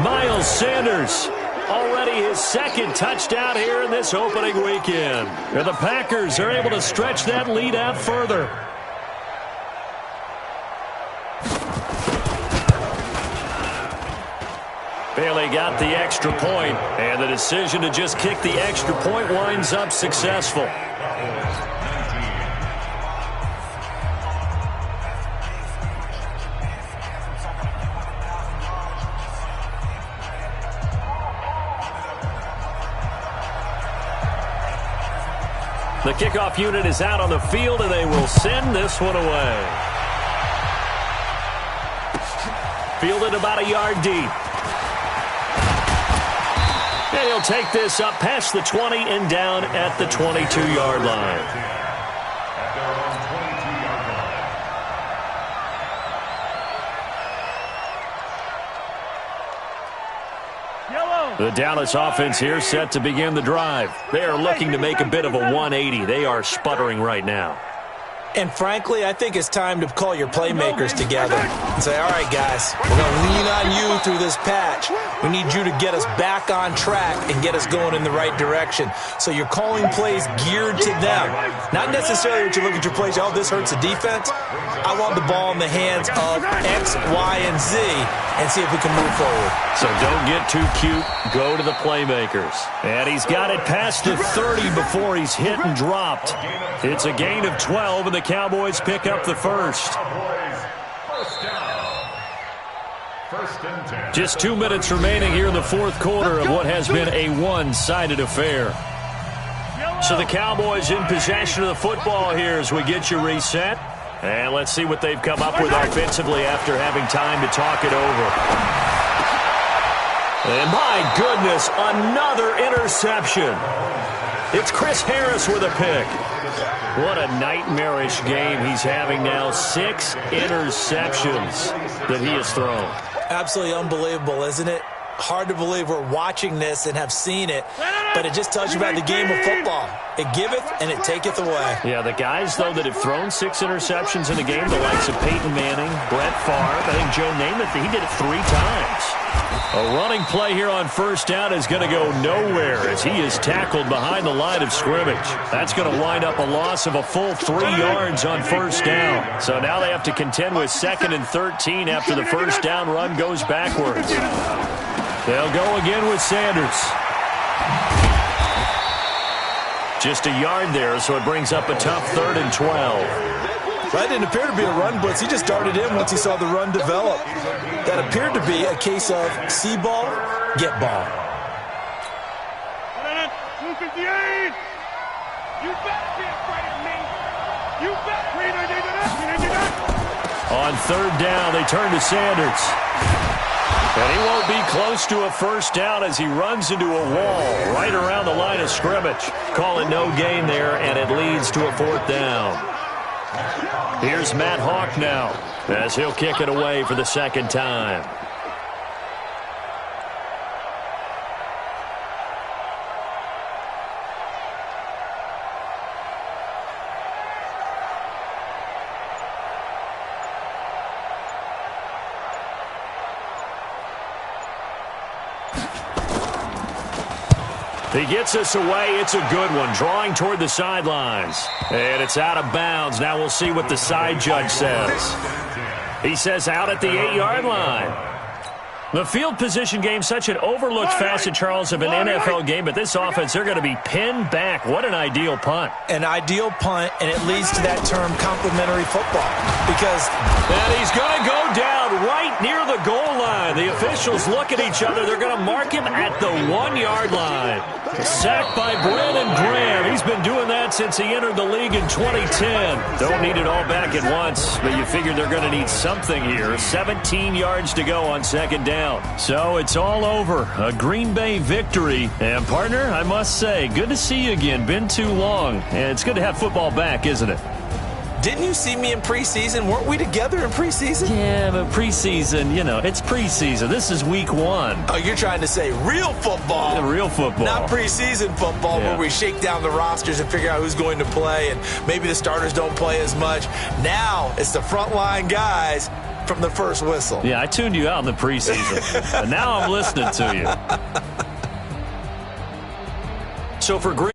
Miles Sanders, already his 2nd touchdown here in this opening weekend. And the Packers are able to stretch that lead out further. Bailey got the extra point, and the decision to just kick the extra point winds up successful. The kickoff unit is out on the field, and they will send this one away. Fielded about a yard deep. And he'll take this up past the 20 and down at the 22-yard line. At their own 22-yard line. Yellow. The Dallas offense here set to begin the drive. They are looking to make a bit of a 180. They are sputtering right now. And frankly, I think it's time to call your playmakers together and say, all right, guys, we're going to lean on you through this patch. We need you to get us back on track and get us going in the right direction. So you're calling plays geared to them. Not necessarily that you look at your plays, oh, this hurts the defense. I want the ball in the hands of X, Y, and Z and see if we can move forward. So don't get too cute. Go to the playmakers. And he's got it past the 30 before he's hit and dropped. It's a gain of 12, and the Cowboys pick up the first. First down. First and 10. Just 2 minutes remaining here in the fourth quarter of what has been a one-sided affair. So the Cowboys in possession of the football here as we get you reset. And let's see what they've come up with offensively after having time to talk it over. And my goodness, another interception. It's Chris Harris with a pick. What a nightmarish game he's having now. 6 interceptions that he has thrown. Absolutely unbelievable, isn't it? Hard to believe we're watching this and have seen it, but it just tells you about the game of football. It giveth and it taketh away. Yeah, the guys, though, that have thrown 6 interceptions in a game, the likes of Peyton Manning, Brett Favre, I think Joe Namath, he did it 3 times. A running play here on first down is going to go nowhere as he is tackled behind the line of scrimmage. That's going to wind up a loss of a full 3 yards on first down. So now they have to contend with 2nd and 13 after the first down run goes backwards. They'll go again with Sanders. Just a yard there, so it brings up a tough 3rd and 12. That didn't appear to be a run blitz. He just darted in once he saw the run develop. That appeared to be a case of see ball, get ball. 258. You bet can't fight me. You bet. On 3rd down, they turn to Sanders. And he won't be close to a first down as he runs into a wall right around the line of scrimmage. Call it no gain there, and it leads to a 4th down. Here's Matt Hawk now as he'll kick it away for the 2nd time. He gets us away. It's a good one. Drawing toward the sidelines. And it's out of bounds. Now we'll see what the side judge says. He says out at the 8-yard line. The field position game, such an overlooked facet, Charles, of an NFL game, but this offense, they're going to be pinned back. What an ideal punt. An ideal punt, and it leads to that term complementary football. Because and he's going to go down right near the goal line. The officials look at each other. They're going to mark him at the 1-yard line. Sacked by Brandon Graham. He's been doing that since he entered the league in 2010. Don't need it all back at once, but you figure they're going to need something here. 17 yards to go on 2nd down. So it's all over. A Green Bay victory. And, partner, I must say, good to see you again. Been too long. And it's good to have football back, isn't it? didn't you see me in preseason? Weren't we together in preseason? Yeah, but preseason, you know, it's preseason. This is week 1. Oh, you're trying to say real football. Yeah, real football. Not preseason football where we shake down the rosters and figure out who's going to play, and maybe the starters don't play as much. Now it's the frontline guys from the first whistle. Yeah, I tuned you out in the preseason. But now I'm listening to you. So for Green